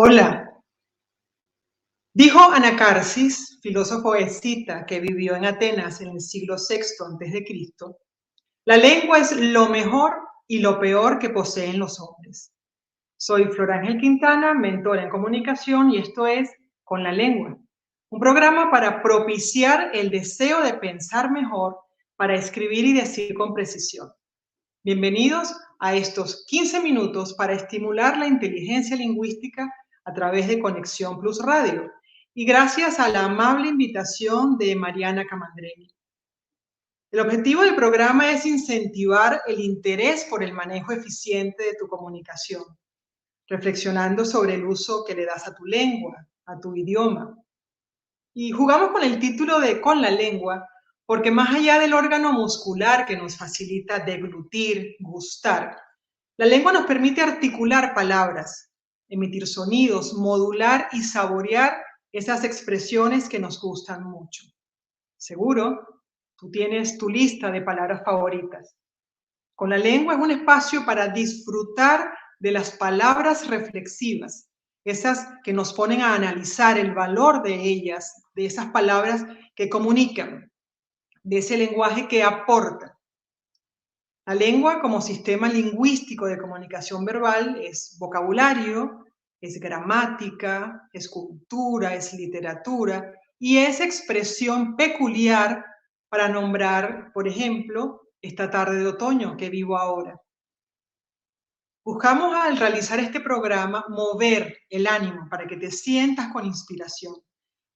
Hola, dijo Anacarsis, filósofo escita que vivió en Atenas en el siglo VI a.C., la lengua es lo mejor y lo peor que poseen los hombres. Soy Flor Ángel Quintana, mentora en comunicación, y esto es Con la Lengua, un programa para propiciar el deseo de pensar mejor, para escribir y decir con precisión. Bienvenidos a estos 15 minutos para estimular la inteligencia lingüística a través de Conexión Plus Radio, y gracias a la amable invitación de Mariana Camandreni. El objetivo del programa es incentivar el interés por el manejo eficiente de tu comunicación, reflexionando sobre el uso que le das a tu lengua, a tu idioma. Y jugamos con el título de Con la Lengua, porque más allá del órgano muscular que nos facilita deglutir, gustar, la lengua nos permite articular palabras, emitir sonidos, modular y saborear esas expresiones que nos gustan mucho. Seguro, tú tienes tu lista de palabras favoritas. Con la lengua es un espacio para disfrutar de las palabras reflexivas, esas que nos ponen a analizar el valor de ellas, de esas palabras que comunican, de ese lenguaje que aporta. La lengua como sistema lingüístico de comunicación verbal es vocabulario, es gramática, es cultura, es literatura y es expresión peculiar para nombrar, por ejemplo, esta tarde de otoño que vivo ahora. Buscamos al realizar este programa mover el ánimo para que te sientas con inspiración,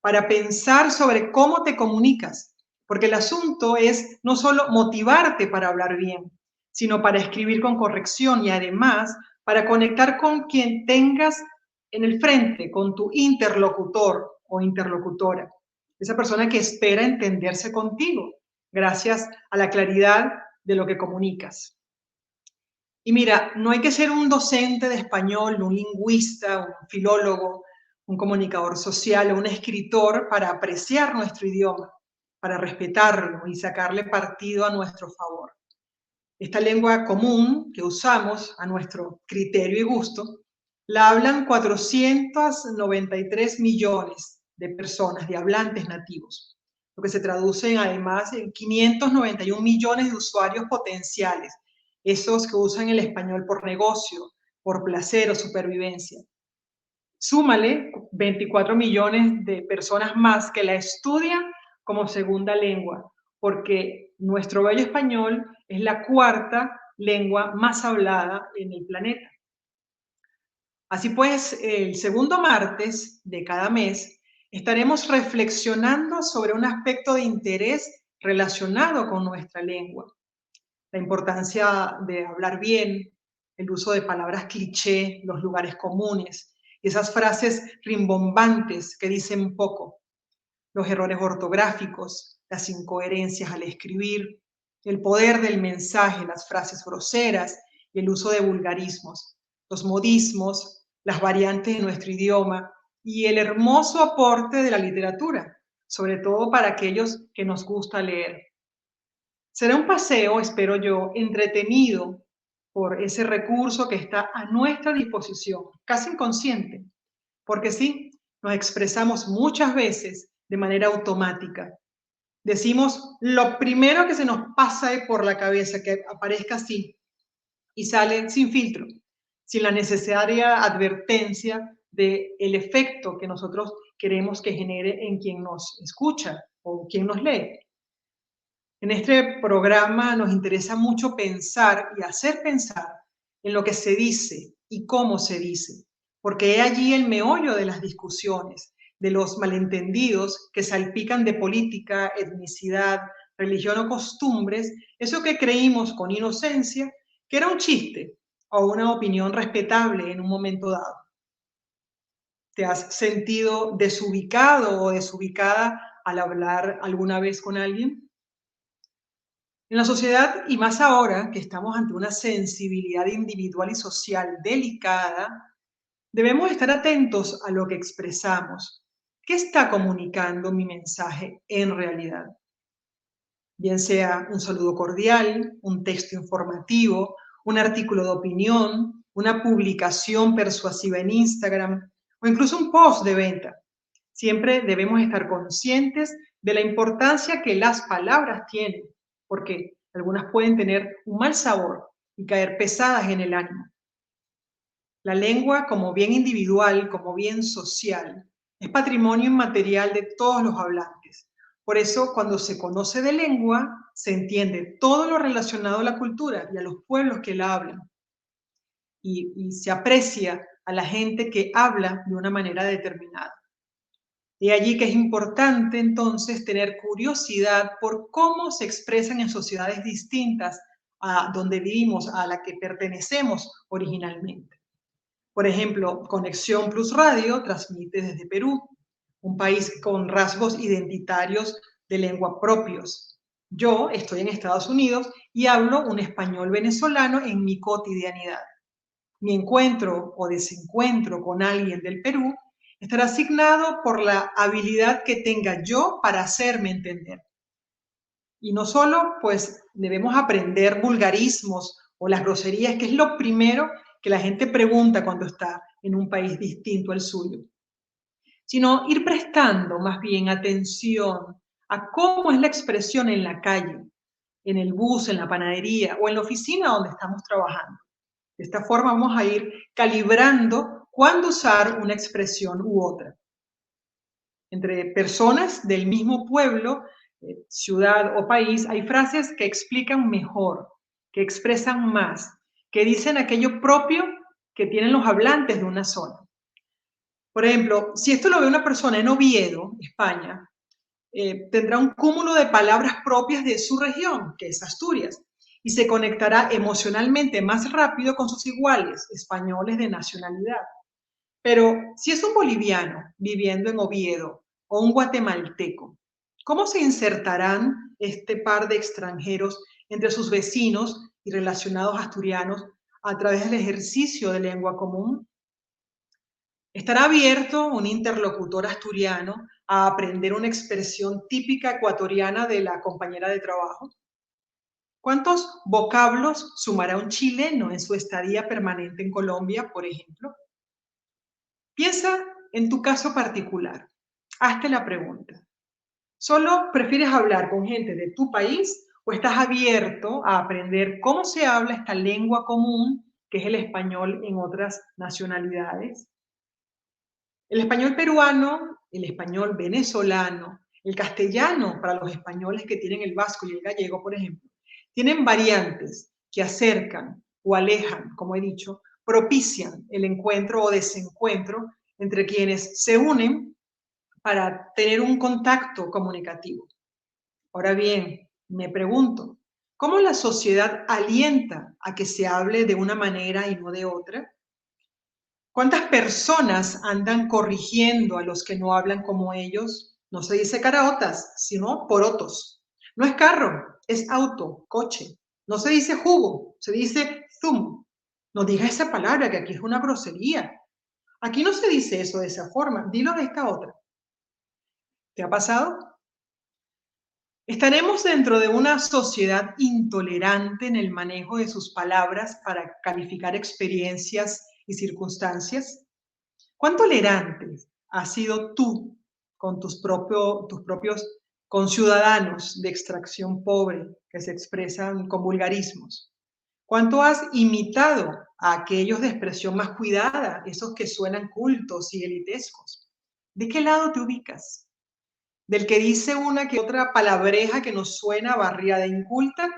para pensar sobre cómo te comunicas, porque el asunto es no solo motivarte para hablar bien, sino para escribir con corrección y además para conectar con quien tengas en el frente, con tu interlocutor o interlocutora, esa persona que espera entenderse contigo, gracias a la claridad de lo que comunicas. Y mira, no hay que ser un docente de español, un lingüista, un filólogo, un comunicador social o un escritor para apreciar nuestro idioma, para respetarlo y sacarle partido a nuestro favor. Esta lengua común que usamos a nuestro criterio y gusto, la hablan 493 millones de personas, de hablantes nativos, lo que se traduce además en 591 millones de usuarios potenciales, esos que usan el español por negocio, por placer o supervivencia. Súmale 24 millones de personas más que la estudian como segunda lengua, porque nuestro bello español es la cuarta lengua más hablada en el planeta. Así pues, el segundo martes de cada mes estaremos reflexionando sobre un aspecto de interés relacionado con nuestra lengua. La importancia de hablar bien, el uso de palabras cliché, los lugares comunes, esas frases rimbombantes que dicen poco, los errores ortográficos, las incoherencias al escribir, el poder del mensaje, las frases groseras y el uso de vulgarismos, los modismos, las variantes de nuestro idioma y el hermoso aporte de la literatura, sobre todo para aquellos que nos gusta leer. Será un paseo, espero yo, entretenido por ese recurso que está a nuestra disposición, casi inconsciente, porque sí, nos expresamos muchas veces de manera automática. Decimos lo primero que se nos pasa por la cabeza, que aparezca así, y sale sin filtro, sin la necesaria advertencia del efecto que nosotros queremos que genere en quien nos escucha o quien nos lee. En este programa nos interesa mucho pensar y hacer pensar en lo que se dice y cómo se dice, porque es allí el meollo de las discusiones, de los malentendidos que salpican de política, etnicidad, religión o costumbres, eso que creímos con inocencia que era un chiste o una opinión respetable en un momento dado. ¿Te has sentido desubicado o desubicada al hablar alguna vez con alguien? En la sociedad, y más ahora que estamos ante una sensibilidad individual y social delicada, debemos estar atentos a lo que expresamos. ¿Qué está comunicando mi mensaje en realidad? Bien sea un saludo cordial, un texto informativo, un artículo de opinión, una publicación persuasiva en Instagram, o incluso un post de venta. Siempre debemos estar conscientes de la importancia que las palabras tienen, porque algunas pueden tener un mal sabor y caer pesadas en el ánimo. La lengua, como bien individual, como bien social, es patrimonio inmaterial de todos los hablantes. Por eso, cuando se conoce de lengua, se entiende todo lo relacionado a la cultura y a los pueblos que la hablan. Y se aprecia a la gente que habla de una manera determinada. De allí que es importante entonces tener curiosidad por cómo se expresan en sociedades distintas a donde vivimos, a la que pertenecemos originalmente. Por ejemplo, Conexión Plus Radio transmite desde Perú, un país con rasgos identitarios de lengua propios. Yo estoy en Estados Unidos y hablo un español venezolano en mi cotidianidad. Mi encuentro o desencuentro con alguien del Perú estará asignado por la habilidad que tenga yo para hacerme entender. Y no solo, pues, debemos aprender vulgarismos o las groserías, que es lo primero que la gente pregunta cuando está en un país distinto al suyo, sino ir prestando más bien atención a cómo es la expresión en la calle, en el bus, en la panadería o en la oficina donde estamos trabajando. De esta forma vamos a ir calibrando cuándo usar una expresión u otra. Entre personas del mismo pueblo, ciudad o país, hay frases que explican mejor, que expresan más, que dicen aquello propio que tienen los hablantes de una zona. Por ejemplo, si esto lo ve una persona en Oviedo, España, tendrá un cúmulo de palabras propias de su región, que es Asturias, y se conectará emocionalmente más rápido con sus iguales, españoles de nacionalidad. Pero si es un boliviano viviendo en Oviedo o un guatemalteco, ¿cómo se insertarán este par de extranjeros entre sus vecinos y relacionados asturianos a través del ejercicio de lengua común? ¿Estará abierto un interlocutor asturiano a aprender una expresión típica ecuatoriana de la compañera de trabajo? ¿Cuántos vocablos sumará un chileno en su estadía permanente en Colombia, por ejemplo? Piensa en tu caso particular. Hazte la pregunta. ¿Solo prefieres hablar con gente de tu país o estás abierto a aprender cómo se habla esta lengua común, que es el español en otras nacionalidades? El español peruano, el español venezolano, el castellano para los españoles que tienen el vasco y el gallego, por ejemplo, tienen variantes que acercan o alejan, como he dicho, propician el encuentro o desencuentro entre quienes se unen para tener un contacto comunicativo. Ahora bien, me pregunto, ¿cómo la sociedad alienta a que se hable de una manera y no de otra? ¿Cuántas personas andan corrigiendo a los que no hablan como ellos? No se dice caraotas, sino porotos. No es carro, es auto, coche. No se dice jugo, se dice zumo. No digas esa palabra, que aquí es una grosería. Aquí no se dice eso de esa forma, dilo de esta otra. ¿Te ha pasado? ¿Estaremos dentro de una sociedad intolerante en el manejo de sus palabras para calificar experiencias y circunstancias? ¿Cuán tolerante has sido tú con tus propios conciudadanos de extracción pobre que se expresan con vulgarismos? ¿Cuánto has imitado a aquellos de expresión más cuidada, esos que suenan cultos y elitescos? ¿De qué lado te ubicas? ¿Del que dice una que otra palabreja que nos suena barriada e inculta?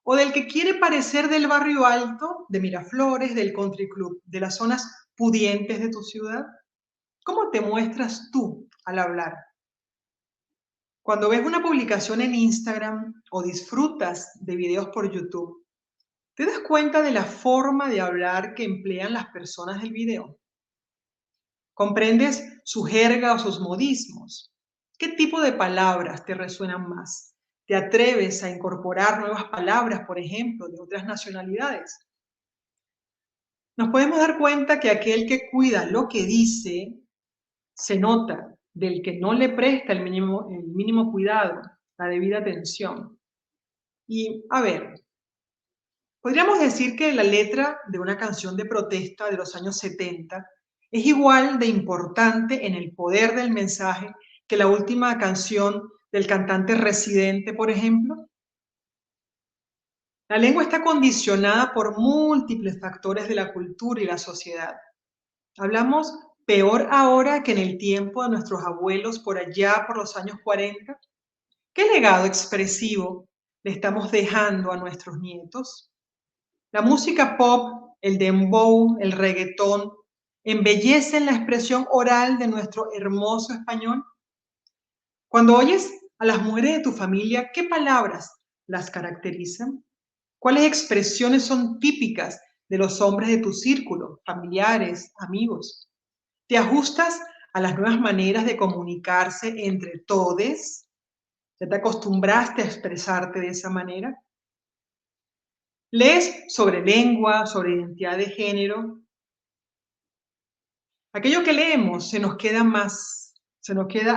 ¿O del que quiere parecer del barrio alto, de Miraflores, del country club, de las zonas pudientes de tu ciudad? ¿Cómo te muestras tú al hablar? Cuando ves una publicación en Instagram o disfrutas de videos por YouTube, ¿te das cuenta de la forma de hablar que emplean las personas del video? ¿Comprendes su jerga o sus modismos? ¿Qué tipo de palabras te resuenan más? ¿Te atreves a incorporar nuevas palabras, por ejemplo, de otras nacionalidades? Nos podemos dar cuenta que aquel que cuida lo que dice se nota del que no le presta el mínimo cuidado, la debida atención. Y a ver, podríamos decir que la letra de una canción de protesta de los años 70 es igual de importante en el poder del mensaje que la última canción del cantante Residente, por ejemplo. La lengua está condicionada por múltiples factores de la cultura y la sociedad. Hablamos peor ahora que en el tiempo de nuestros abuelos por allá por los años 40. ¿Qué legado expresivo le estamos dejando a nuestros nietos? La música pop, el dembow, el reggaetón, embellecen la expresión oral de nuestro hermoso español. Cuando oyes a las mujeres de tu familia, ¿qué palabras las caracterizan? ¿Cuáles expresiones son típicas de los hombres de tu círculo, familiares, amigos? ¿Te ajustas a las nuevas maneras de comunicarse entre todes? ¿Ya te acostumbraste a expresarte de esa manera? ¿Lees sobre lengua, sobre identidad de género? Aquello que leemos se nos queda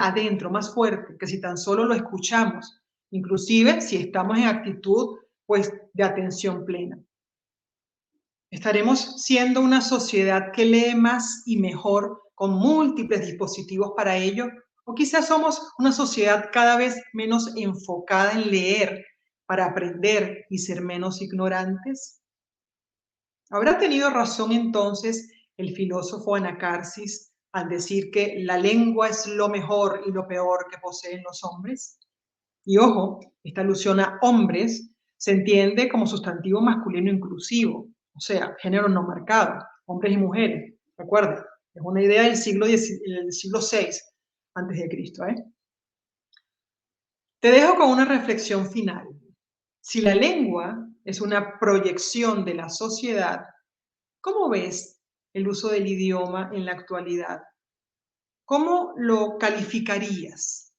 adentro, más fuerte, que si tan solo lo escuchamos, inclusive si estamos en actitud, pues, de atención plena. Estaremos siendo una sociedad que lee más y mejor con múltiples dispositivos para ello, o quizás somos una sociedad cada vez menos enfocada en leer para aprender y ser menos ignorantes. ¿Habrá tenido razón entonces el filósofo Anacarsis al decir que la lengua es lo mejor y lo peor que poseen los hombres? Y ojo, esta alusión a hombres se entiende como sustantivo masculino inclusivo, o sea, género no marcado, hombres y mujeres. Recuerda, es una idea del siglo VI antes de Cristo. Te dejo con una reflexión final. Si la lengua es una proyección de la sociedad, ¿cómo ves el uso del idioma en la actualidad? ¿Cómo lo calificarías?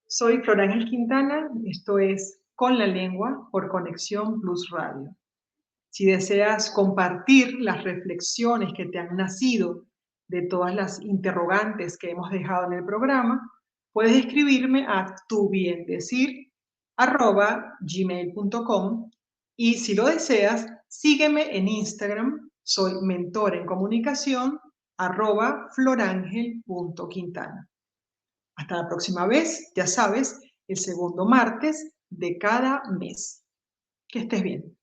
Soy Flor Ángel Quintana, esto es Con la Lengua por Conexión Plus Radio. Si deseas compartir las reflexiones que te han nacido de todas las interrogantes que hemos dejado en el programa, puedes escribirme a tubiendecir@gmail.com y si lo deseas, sígueme en Instagram, soy mentor en comunicación, @florangel.quintana. Hasta la próxima vez, ya sabes, el segundo martes de cada mes. Que estés bien.